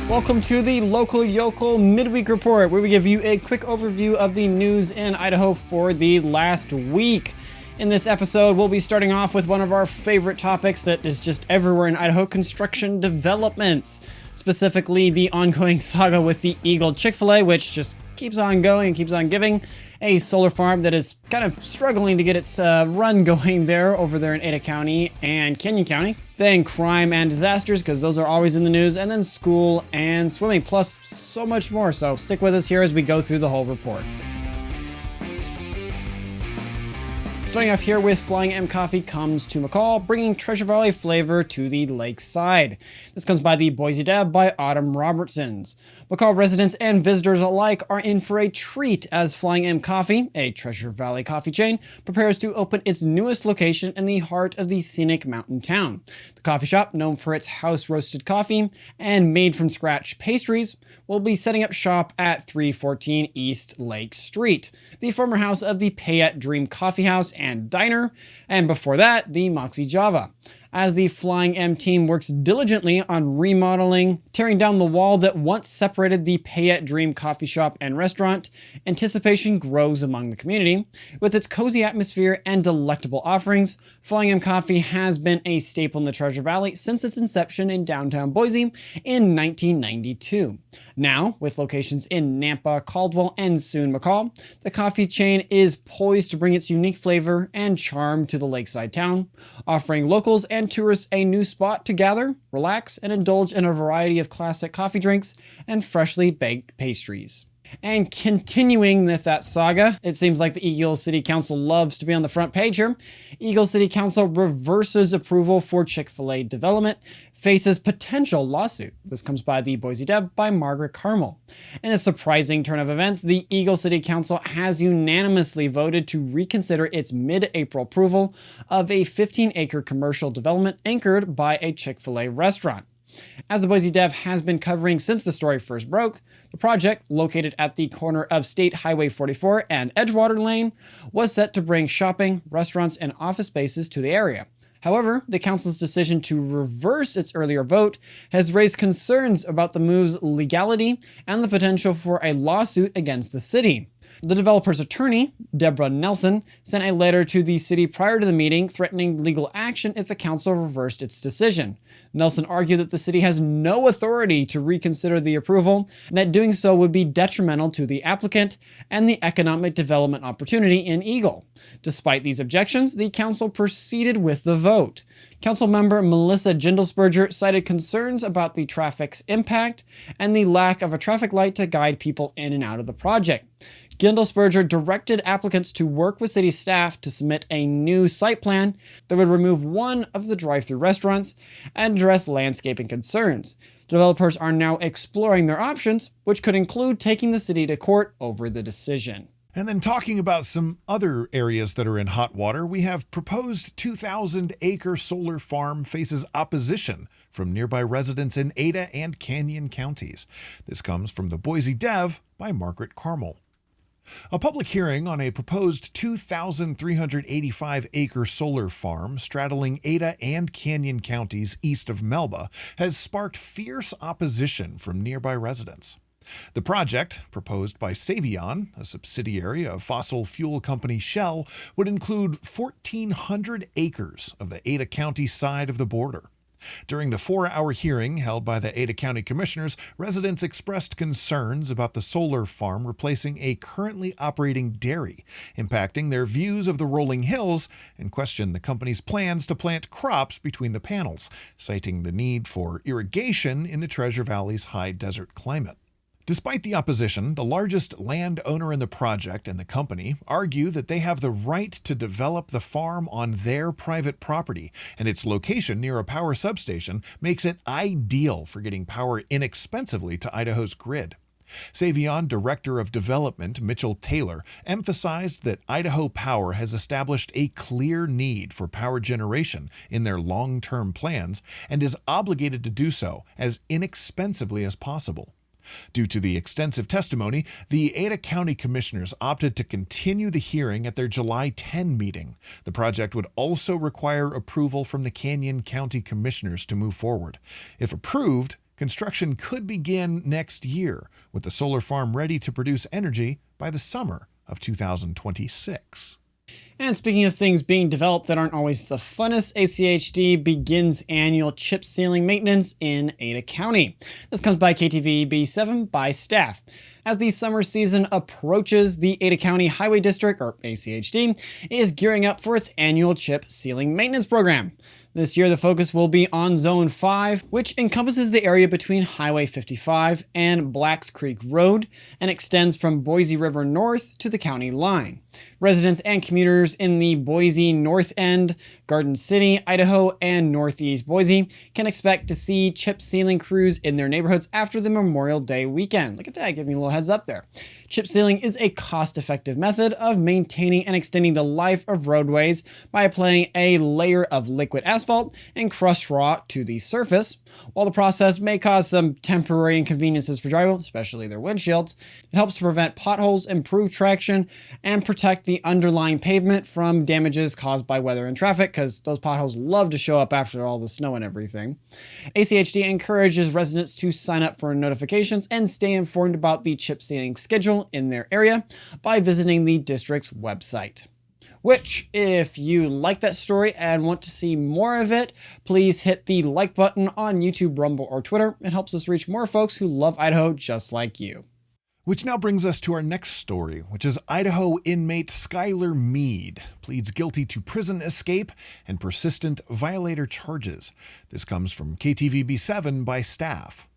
Welcome to the local Yocal Midweek Report, where we give you a quick overview of the news in Idaho for the last week. In this episode, we'll be starting off with one of our favorite topics that is just everywhere in Idaho: construction developments. Specifically, the ongoing saga with the Eagle Chick-fil-A, which just keeps on going and keeps on giving. A solar farm that is kind of struggling to get its run going over there in Ada County and Canyon County. Then crime and disasters, because those are always in the news. And then school and swimming, plus so much more. So stick with us here as we go through the whole report. Starting off here with Flying M Coffee comes to McCall, bringing Treasure Valley flavor to the Lakeside. This comes by the Boise Deb by Autumn Robertsons. McCall residents and visitors alike are in for a treat as Flying M Coffee, a Treasure Valley coffee chain, prepares to open its newest location in the heart of the scenic mountain town. The coffee shop, known for its house-roasted coffee and made-from-scratch pastries, will be setting up shop at 314 East Lake Street, the former house of the Payette Dream Coffee House and Diner, and before that, the Moxie Java. As the Flying M team works diligently on remodeling, tearing down the wall that once separated the Payette Dream coffee shop and restaurant, anticipation grows among the community. With its cozy atmosphere and delectable offerings, Flying M Coffee has been a staple in the Treasure Valley since its inception in downtown Boise in 1992. Now, with locations in Nampa, Caldwell, and soon McCall, the coffee chain is poised to bring its unique flavor and charm to the lakeside town, offering locals and tourists a new spot to gather, relax, and indulge in a variety of classic coffee drinks and freshly baked pastries. And continuing with that saga, it seems like the Eagle City Council loves to be on the front page here. Eagle City Council reverses approval for Chick-fil-A development, faces potential lawsuit. This comes by the Boise Deb by Margaret Carmel. In a surprising turn of events, the Eagle City Council has unanimously voted to reconsider its mid-April approval of a 15-acre commercial development anchored by a Chick-fil-A restaurant. As the Boise Dev has been covering since the story first broke, the project, located at the corner of State Highway 44 and Edgewater Lane, was set to bring shopping, restaurants, and office spaces to the area. However, the council's decision to reverse its earlier vote has raised concerns about the move's legality and the potential for a lawsuit against the city. The developer's attorney, Deborah Nelson, sent a letter to the city prior to the meeting threatening legal action if the council reversed its decision. Nelson argued that the city has no authority to reconsider the approval and that doing so would be detrimental to the applicant and the economic development opportunity in Eagle. Despite these objections, the council proceeded with the vote. Council member Melissa Jindelsberger cited concerns about the traffic's impact and the lack of a traffic light to guide people in and out of the project. Gindelsberger directed applicants to work with city staff to submit a new site plan that would remove one of the drive-thru restaurants and address landscaping concerns. Developers are now exploring their options, which could include taking the city to court over the decision. And then talking about some other areas that are in hot water, we have proposed 2,000-acre solar farm faces opposition from nearby residents in Ada and Canyon counties. This comes from the Boise Dev by Margaret Carmel. A public hearing on a proposed 2,385-acre solar farm straddling Ada and Canyon counties east of Melba has sparked fierce opposition from nearby residents. The project, proposed by Savion, a subsidiary of fossil fuel company Shell, would include 1,400 acres of the Ada County side of the border. During the 4-hour hearing held by the Ada County Commissioners, residents expressed concerns about the solar farm replacing a currently operating dairy, impacting their views of the rolling hills, and questioned the company's plans to plant crops between the panels, citing the need for irrigation in the Treasure Valley's high desert climate. Despite the opposition, the largest landowner in the project and the company argue that they have the right to develop the farm on their private property, and its location near a power substation makes it ideal for getting power inexpensively to Idaho's grid. Savion Director of Development Mitchell Taylor emphasized that Idaho Power has established a clear need for power generation in their long-term plans and is obligated to do so as inexpensively as possible. Due to the extensive testimony, the Ada County Commissioners opted to continue the hearing at their July 10 meeting. The project would also require approval from the Canyon County Commissioners to move forward. If approved, Construction could begin next year, with the solar farm ready to produce energy by the summer of 2026. And speaking of things being developed that aren't always the funnest, ACHD begins annual chip sealing maintenance in Ada County. This comes by KTVB7 by staff. As the summer season approaches, the Ada County Highway District, or ACHD, is gearing up for its annual chip sealing maintenance program. This year, the focus will be on Zone 5, which encompasses the area between Highway 55 and Blacks Creek Road and extends from Boise River north to the county line. Residents and commuters in the Boise North End, Garden City, Idaho, and Northeast Boise can expect to see chip sealing crews in their neighborhoods after the Memorial Day weekend. Look at that, give me a little heads up there. Chip sealing is a cost-effective method of maintaining and extending the life of roadways by applying a layer of liquid asphalt and crushed rock to the surface. While the process may cause some temporary inconveniences for drivers, especially their windshields, it helps to prevent potholes, improve traction, and protect the underlying pavement from damages caused by weather and traffic, because those potholes love to show up after all the snow and everything. ACHD encourages residents to sign up for notifications and stay informed about the chip sealing schedule in their area by visiting the district's website. Which, if you like that story and want to see more of it, please hit the like button on YouTube, Rumble, or Twitter. It helps us reach more folks who love Idaho just like you. Which now brings us to our next story, which is Idaho inmate Skylar Meade pleads guilty to prison escape and persistent violator charges. This comes from KTVB7 by staff.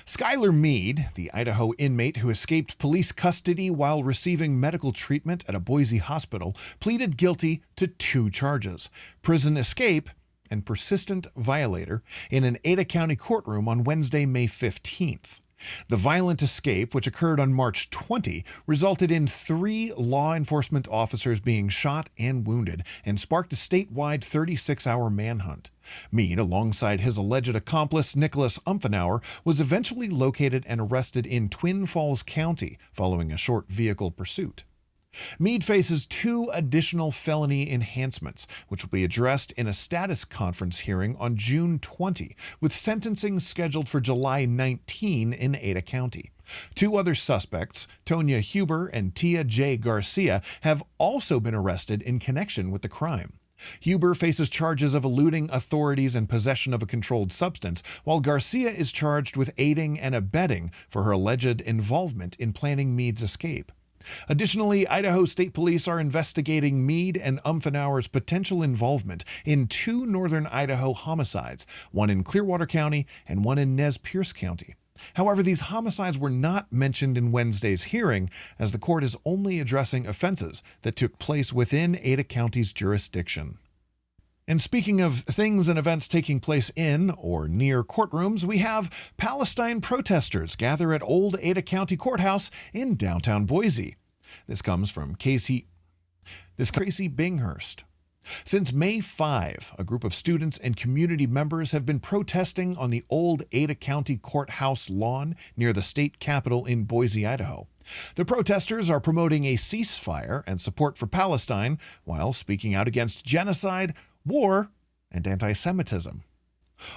Skylar Meade, the Idaho inmate who escaped police custody while receiving medical treatment at a Boise hospital, pleaded guilty to 2 charges: prison escape and persistent violator in an Ada County courtroom on Wednesday, May 15th. The violent escape, which occurred on March 20, resulted in 3 law enforcement officers being shot and wounded and sparked a statewide 36-hour manhunt. Meade, alongside his alleged accomplice Nicholas Umfenauer, was eventually located and arrested in Twin Falls County following a short vehicle pursuit. Meade faces 2 additional felony enhancements, which will be addressed in a status conference hearing on June 20, with sentencing scheduled for July 19 in Ada County. 2 other suspects, Tonya Huber and Tia J. Garcia, have also been arrested in connection with the crime. Huber faces charges of eluding authorities and possession of a controlled substance, while Garcia is charged with aiding and abetting for her alleged involvement in planning Meade's escape. Additionally, Idaho State Police are investigating Meade and Umfenauer's potential involvement in 2 northern Idaho homicides, one in Clearwater County and one in Nez Perce County. However, these homicides were not mentioned in Wednesday's hearing, as the court is only addressing offenses that took place within Ada County's jurisdiction. And speaking of things and events taking place in or near courtrooms, we have Palestine protesters gather at Old Ada County Courthouse in downtown Boise. This comes from Tracy Binghurst. Since May 5, a group of students and community members have been protesting on the Old Ada County Courthouse lawn near the state capitol in Boise, Idaho. The protesters are promoting a ceasefire and support for Palestine while speaking out against genocide, war, and anti-Semitism.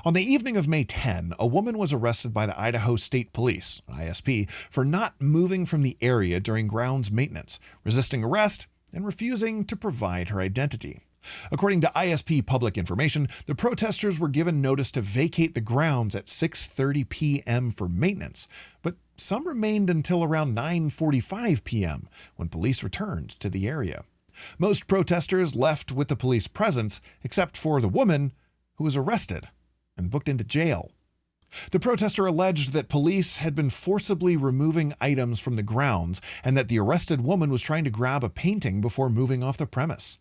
On the evening of May 10, a woman was arrested by the Idaho State Police, ISP, for not moving from the area during grounds maintenance, resisting arrest, and refusing to provide her identity. According to ISP Public Information, the protesters were given notice to vacate the grounds at 6:30 p.m. for maintenance, but some remained until around 9:45 p.m. when police returned to the area. Most protesters left with the police presence, except for the woman, who was arrested and booked into jail. The protester alleged that police had been forcibly removing items from the grounds and that the arrested woman was trying to grab a painting before moving off the premise.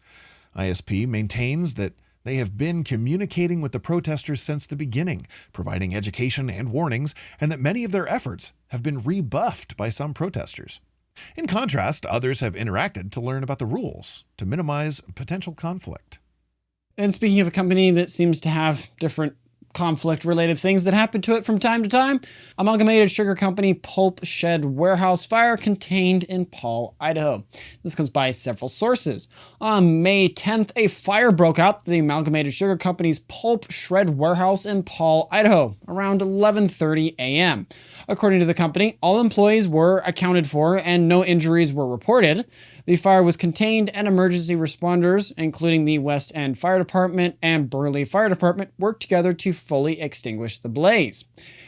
ISP maintains that they have been communicating with the protesters since the beginning, providing education and warnings, and that many of their efforts have been rebuffed by some protesters. In contrast, others have interacted to learn about the rules to minimize potential conflict. And speaking of a company that seems to have different conflict-related things that happen to it from time to time. Amalgamated sugar company Pulp shed warehouse fire contained in Paul, Idaho. This comes by several sources. On May 10th, a fire broke out at the Amalgamated Sugar Company's Pulp shred warehouse in Paul, Idaho, around 11:30 a.m. According to the company, all employees were accounted for and no injuries were reported. The fire was contained and emergency responders, including the West End Fire Department and Burley Fire Department, worked together to fully extinguish the blaze.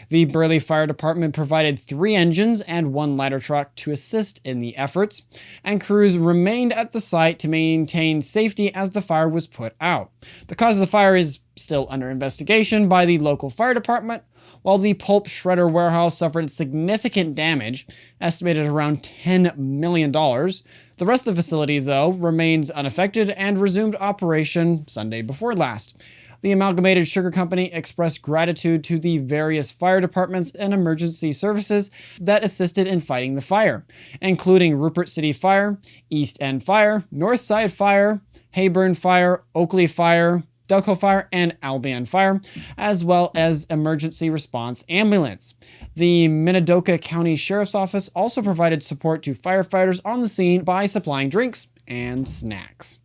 The Burley Fire Department provided 3 engines and 1 ladder truck to assist in the efforts, and crews remained at the site to maintain safety as the fire was put out. The cause of the fire is still under investigation by the local fire department, while the Pulp shredder warehouse suffered significant damage, estimated around $10 million. The rest of the facility, though, remains unaffected and resumed operation Sunday before last. The Amalgamated Sugar Company expressed gratitude to the various fire departments and emergency services that assisted in fighting the fire, including Rupert City Fire, East End Fire, Northside Fire, Hayburn Fire, Oakley Fire, Delco Fire, and Albeni Fire, as well as emergency response ambulance. The Minidoka County Sheriff's Office also provided support to firefighters on the scene by supplying drinks and snacks.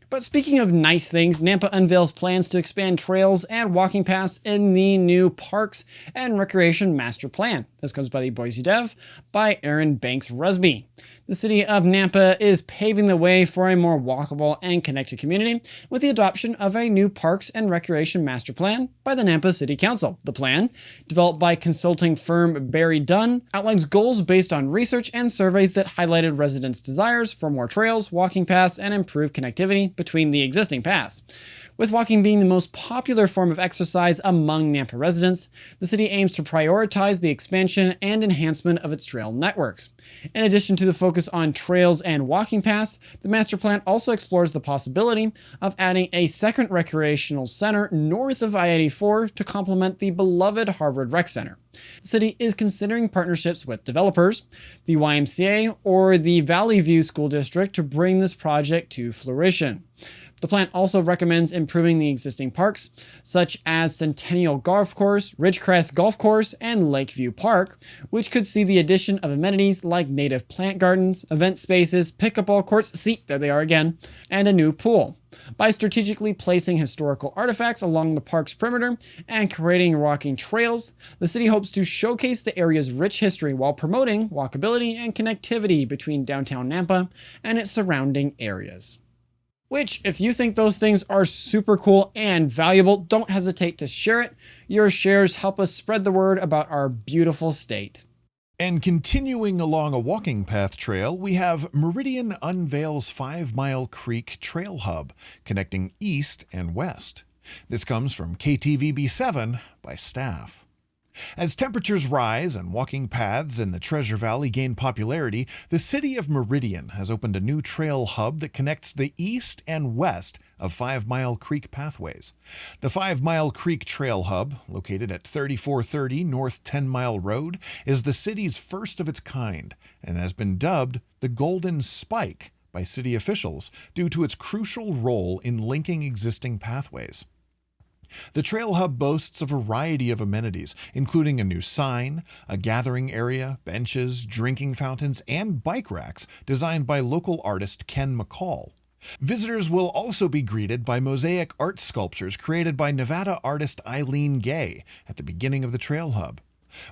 But speaking of nice things, Nampa unveils plans to expand trails and walking paths in the new Parks and Recreation Master Plan. This comes by the Boise Dev by Aaron Banks-Rusby. The city of Nampa is paving the way for a more walkable and connected community with the adoption of a new Parks and Recreation Master Plan by the Nampa City Council. The plan, developed by consulting firm Barry Dunn, outlines goals based on research and surveys that highlighted residents' desires for more trails, walking paths, and improved connectivity between the existing paths. With walking being the most popular form of exercise among Nampa residents, the city aims to prioritize the expansion and enhancement of its trail networks. In addition to the focus on trails and walking paths, the master plan also explores the possibility of adding a second recreational center north of I-84 to complement the beloved Harvard Rec Center. The city is considering partnerships with developers, the YMCA, or the Valley View School District to bring this project to fruition. The plan also recommends improving the existing parks, such as Centennial Golf Course, Ridgecrest Golf Course, and Lakeview Park, which could see the addition of amenities like native plant gardens, event spaces, pickleball courts, there they are again, and a new pool. By strategically placing historical artifacts along the park's perimeter and creating walking trails, the city hopes to showcase the area's rich history while promoting walkability and connectivity between downtown Nampa and its surrounding areas. Which, if you think those things are super cool and valuable, don't hesitate to share it. Your shares help us spread the word about our beautiful state. And continuing along a walking path trail, we have Meridian unveils 5-Mile Creek Trailhub, connecting east and west. This comes from KTVB7 by staff. As temperatures rise and walking paths in the Treasure Valley gain popularity, the city of Meridian has opened a new trail hub that connects the east and west of 5-Mile Creek pathways. The 5-Mile Creek Trail Hub, located at 3430 North 10 Mile Road, is the city's first of its kind and has been dubbed the Golden Spike by city officials due to its crucial role in linking existing pathways. The Trail Hub boasts a variety of amenities, including a new sign, a gathering area, benches, drinking fountains, and bike racks designed by local artist Ken McCall. Visitors will also be greeted by mosaic art sculptures created by Nevada artist Eileen Gay at the beginning of the Trail Hub.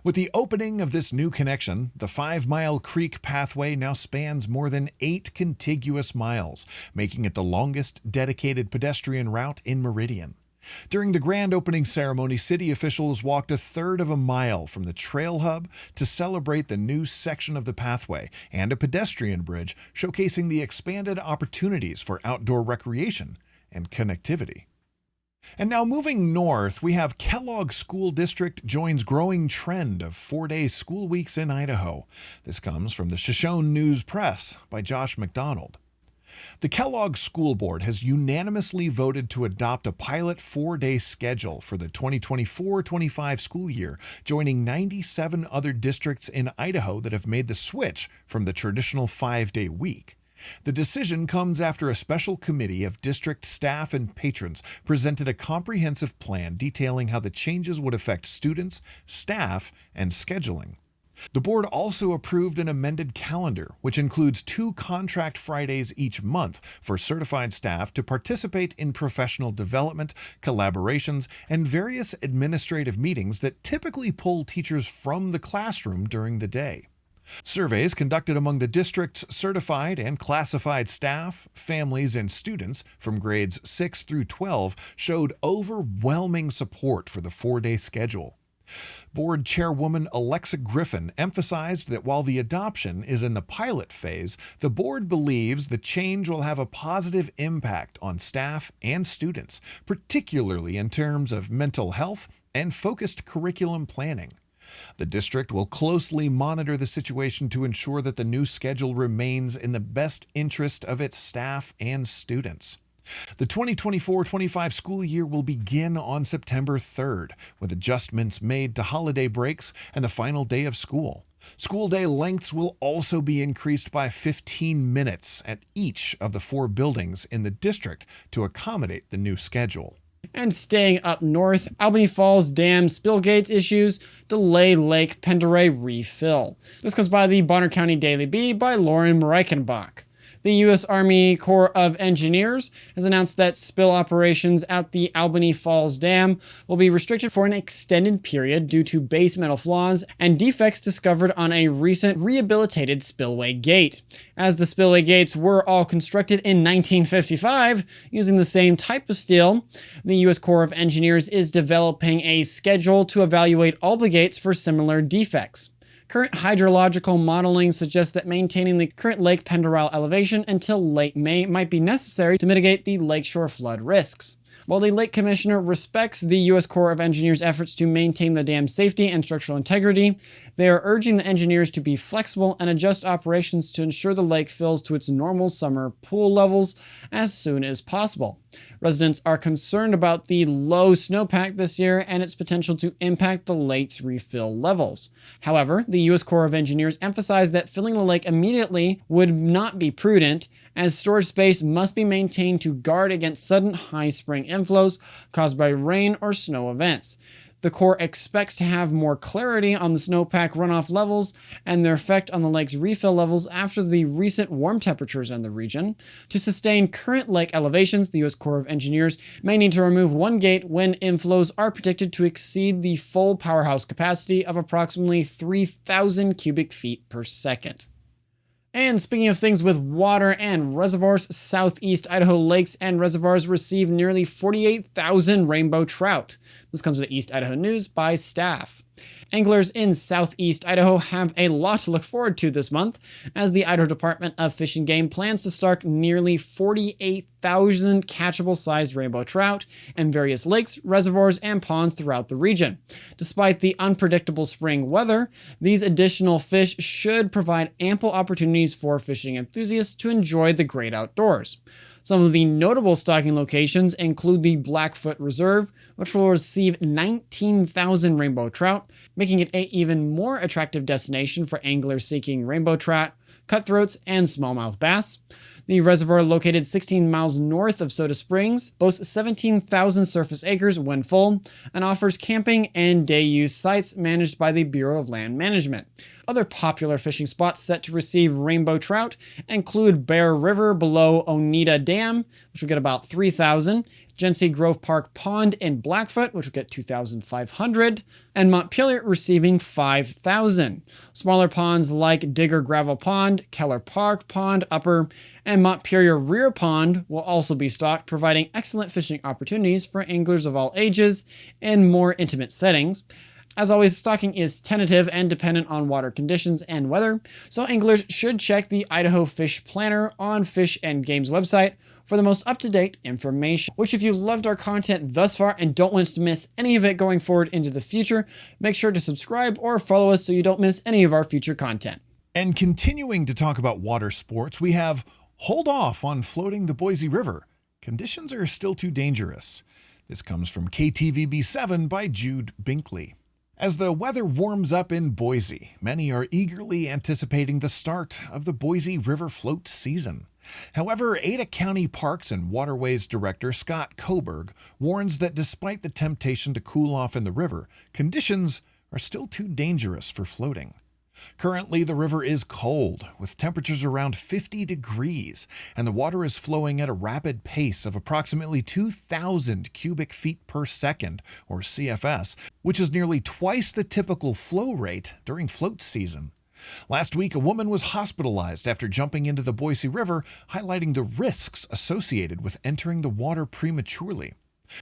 With the opening of this new connection, the 5-Mile Creek pathway now spans more than 8 contiguous miles, making it the longest dedicated pedestrian route in Meridian. During the grand opening ceremony, city officials walked 1/3 of a mile from the Trail Hub to celebrate the new section of the pathway and a pedestrian bridge showcasing the expanded opportunities for outdoor recreation and connectivity. And now moving north, we have Kellogg School District joins growing trend of 4-day school weeks in Idaho. This comes from the Shoshone News Press by Josh McDonald. The Kellogg School Board has unanimously voted to adopt a pilot 4-day schedule for the 2024-25 school year, joining 97 other districts in Idaho that have made the switch from the traditional 5-day week. The decision comes after a special committee of district staff and patrons presented a comprehensive plan detailing how the changes would affect students, staff, and scheduling. The board also approved an amended calendar, which includes 2 contract Fridays each month for certified staff to participate in professional development, collaborations, and various administrative meetings that typically pull teachers from the classroom during the day. Surveys conducted among the district's certified and classified staff, families, and students from grades 6 through 12 showed overwhelming support for the 4-day schedule. Board Chairwoman Alexa Griffin emphasized that while the adoption is in the pilot phase, the board believes the change will have a positive impact on staff and students, particularly in terms of mental health and focused curriculum planning. The district will closely monitor the situation to ensure that the new schedule remains in the best interest of its staff and students. The 2024-25 school year will begin on September 3rd, with adjustments made to holiday breaks and the final day of school. School day lengths will also be increased by 15 minutes at each of the 4 buildings in the district to accommodate the new schedule. And staying up north, Albany Falls Dam spill gates issues delay Lake Penderay refill. This comes by the Bonner County Daily Bee by Lauren Reichenbach. The U.S. Army Corps of Engineers has announced that spill operations at the Albany Falls Dam will be restricted for an extended period due to base metal flaws and defects discovered on a recent rehabilitated spillway gate. As the spillway gates were all constructed in 1955 using the same type of steel, the U.S. Corps of Engineers is developing a schedule to evaluate all the gates for similar defects. Current hydrological modeling suggests that maintaining the current Lake Penderay elevation until late May might be necessary to mitigate the lakeshore flood risks. While the Lake Commissioner respects the U.S. Corps of Engineers' efforts to maintain the dam's safety and structural integrity, they are urging the engineers to be flexible and adjust operations to ensure the lake fills to its normal summer pool levels as soon as possible. Residents are concerned about the low snowpack this year and its potential to impact the lake's refill levels. However, the U.S. Corps of Engineers emphasized that filling the lake immediately would not be prudent, as storage space must be maintained to guard against sudden high spring inflows caused by rain or snow events. The Corps expects to have more clarity on the snowpack runoff levels and their effect on the lake's refill levels after the recent warm temperatures in the region. To sustain current lake elevations, the U.S. Corps of Engineers may need to remove one gate when inflows are predicted to exceed the full powerhouse capacity of approximately 3,000 cubic feet per second. And speaking of things with water and reservoirs, southeast Idaho lakes and reservoirs receive nearly 48,000 rainbow trout. This comes with East Idaho News by staff. Anglers in southeast Idaho have a lot to look forward to this month, as the Idaho Department of Fish and Game plans to stock nearly 48,000 catchable-sized rainbow trout in various lakes, reservoirs, and ponds throughout the region. Despite the unpredictable spring weather, these additional fish should provide ample opportunities for fishing enthusiasts to enjoy the great outdoors. Some of the notable stocking locations include the Blackfoot Reserve, which will receive 19,000 rainbow trout, making it an even more attractive destination for anglers seeking rainbow trout, cutthroats, and smallmouth bass. The reservoir, located 16 miles north of Soda Springs, boasts 17,000 surface acres when full, and offers camping and day-use sites managed by the Bureau of Land Management. Other popular fishing spots set to receive rainbow trout include Bear River below Oneida Dam, which will get about 3,000, Genesee Grove Park Pond in Blackfoot, which will get 2,500, and Montpelier receiving 5,000. Smaller ponds like Digger Gravel Pond, Keller Park Pond Upper, and Montpelier Rear Pond will also be stocked, providing excellent fishing opportunities for anglers of all ages in more intimate settings. As always, stocking is tentative and dependent on water conditions and weather, so anglers should check the Idaho Fish Planner on Fish and Game's website for the most up-to-date information. Which, if you've loved our content thus far and don't want to miss any of it going forward into the future, make sure to subscribe or follow us so you don't miss any of our future content. And continuing to talk about water sports, we have hold off on floating the Boise River. Conditions are still too dangerous. This comes from KTVB7 by Jude Binkley. As the weather warms up in Boise, many are eagerly anticipating the start of the Boise River float season. However, Ada County Parks and Waterways Director Scott Coburg warns that despite the temptation to cool off in the river, conditions are still too dangerous for floating. Currently, the river is cold, with temperatures around 50 degrees, and the water is flowing at a rapid pace of approximately 2,000 cubic feet per second, or CFS, which is nearly twice the typical flow rate during float season. Last week, a woman was hospitalized after jumping into the Boise River, highlighting the risks associated with entering the water prematurely.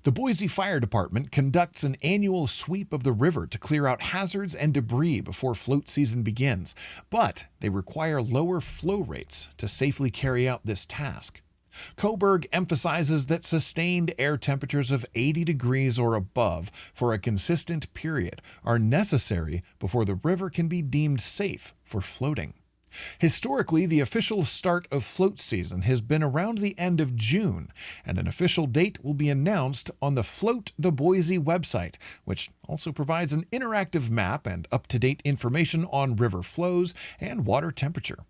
The Boise Fire Department conducts an annual sweep of the river to clear out hazards and debris before float season begins, but they require lower flow rates to safely carry out this task. Coburg emphasizes that sustained air temperatures of 80 degrees or above for a consistent period are necessary before the river can be deemed safe for floating. Historically, the official start of float season has been around the end of June, and an official date will be announced on the Float the Boise website, which also provides an interactive map and up-to-date information on river flows and water temperature.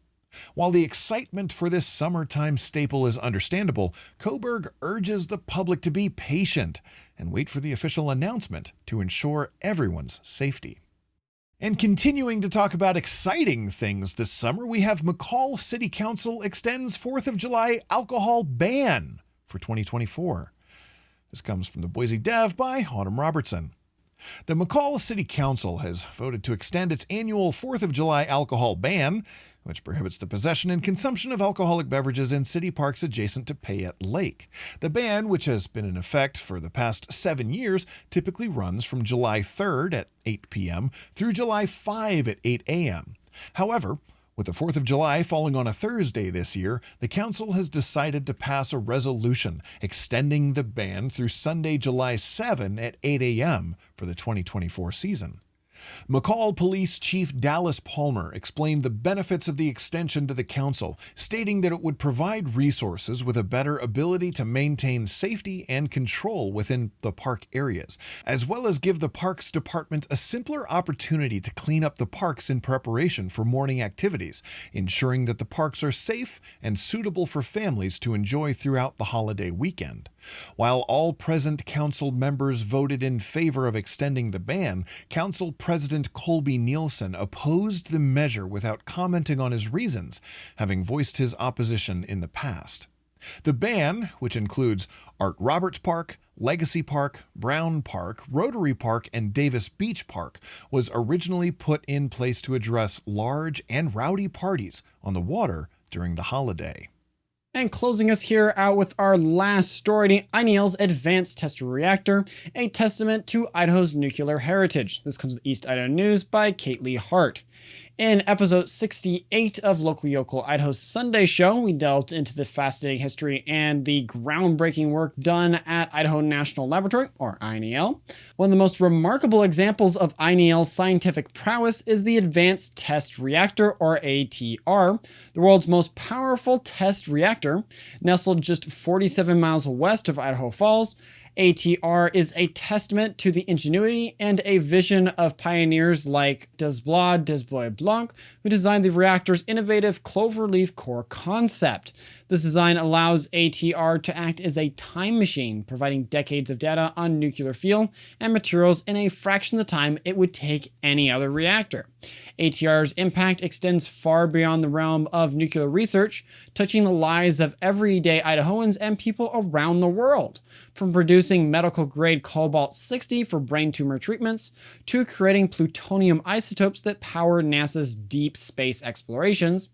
While the excitement for this summertime staple is understandable, Coburg urges the public to be patient and wait for the official announcement to ensure everyone's safety. And continuing to talk about exciting things this summer, we have McCall City Council extends 4th of July alcohol ban for 2024. This comes from the Boise Dev by Autumn Robertson. The McCall City Council has voted to extend its annual 4th of July alcohol ban, which prohibits the possession and consumption of alcoholic beverages in city parks adjacent to Payette Lake. The ban, which has been in effect for the past 7 years, typically runs from July 3rd at 8 p.m. through July 5 at 8 a.m. However, with the 4th of July falling on a Thursday this year, the council has decided to pass a resolution extending the ban through Sunday, July 7 at 8 a.m. for the 2024 season. McCall Police Chief Dallas Palmer explained the benefits of the extension to the council, stating that it would provide resources with a better ability to maintain safety and control within the park areas, as well as give the Parks Department a simpler opportunity to clean up the parks in preparation for morning activities, ensuring that the parks are safe and suitable for families to enjoy throughout the holiday weekend. While all present council members voted in favor of extending the ban, Council President Colby Nielsen opposed the measure without commenting on his reasons, having voiced his opposition in the past. The ban, which includes Art Roberts Park, Legacy Park, Brown Park, Rotary Park, and Davis Beach Park, was originally put in place to address large and rowdy parties on the water during the holiday. And closing us here out with our last story, Unveils Advanced Test Reactor, a testament to Idaho's nuclear heritage. This comes to East Idaho News by Kate Lee Hart. In episode 68 of local Yocal Idaho's Sunday show, we delved into the fascinating history and the groundbreaking work done at Idaho National Laboratory, or INEL. One of the most remarkable examples of INEL's scientific prowess is the Advanced Test Reactor, or ATR, the world's most powerful test reactor. Nestled just 47 miles west of Idaho Falls, ATR is a testament to the ingenuity and a vision of pioneers like Desblois Blanc, who designed the reactor's innovative cloverleaf core concept. This design allows ATR to act as a time machine, providing decades of data on nuclear fuel and materials in a fraction of the time it would take any other reactor. ATR's impact extends far beyond the realm of nuclear research, touching the lives of everyday Idahoans and people around the world. From producing medical-grade cobalt-60 for brain tumor treatments, to creating plutonium isotopes that power NASA's deep space explorations,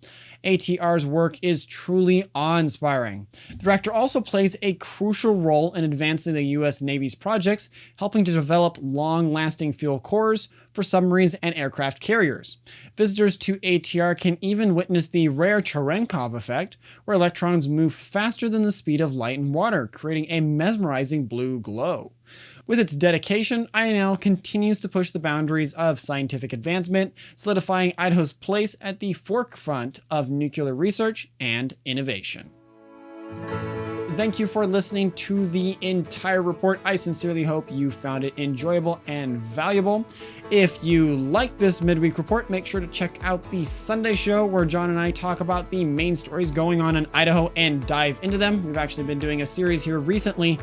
ATR's work is truly awe-inspiring. The reactor also plays a crucial role in advancing the U.S. Navy's projects, helping to develop long-lasting fuel cores for submarines and aircraft carriers. Visitors to ATR can even witness the rare Cherenkov effect, where electrons move faster than the speed of light and water, creating a mesmerizing blue glow. With its dedication, INL continues to push the boundaries of scientific advancement, solidifying Idaho's place at the forefront of nuclear research and innovation. thank you for listening to the entire report. I sincerely hope you found it enjoyable and valuable. If you like this midweek report, make sure to check out the Sunday show where John and I talk about the main stories going on in Idaho and dive into them. We've actually been doing a series here recently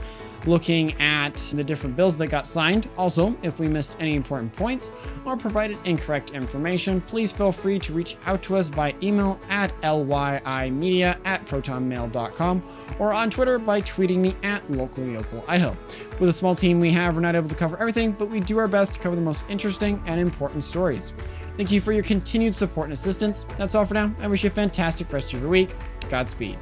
looking at the different bills that got signed. Also, if we missed any important points or provided incorrect information, please feel free to reach out to us by email at lyimedia@protonmail.com or on Twitter by tweeting me at local Yocal Idaho. With a small team we have, we're not able to cover everything, but we do our best to cover the most interesting and important stories. Thank you for your continued support and assistance. That's all for now. I wish you a fantastic rest of your week. Godspeed.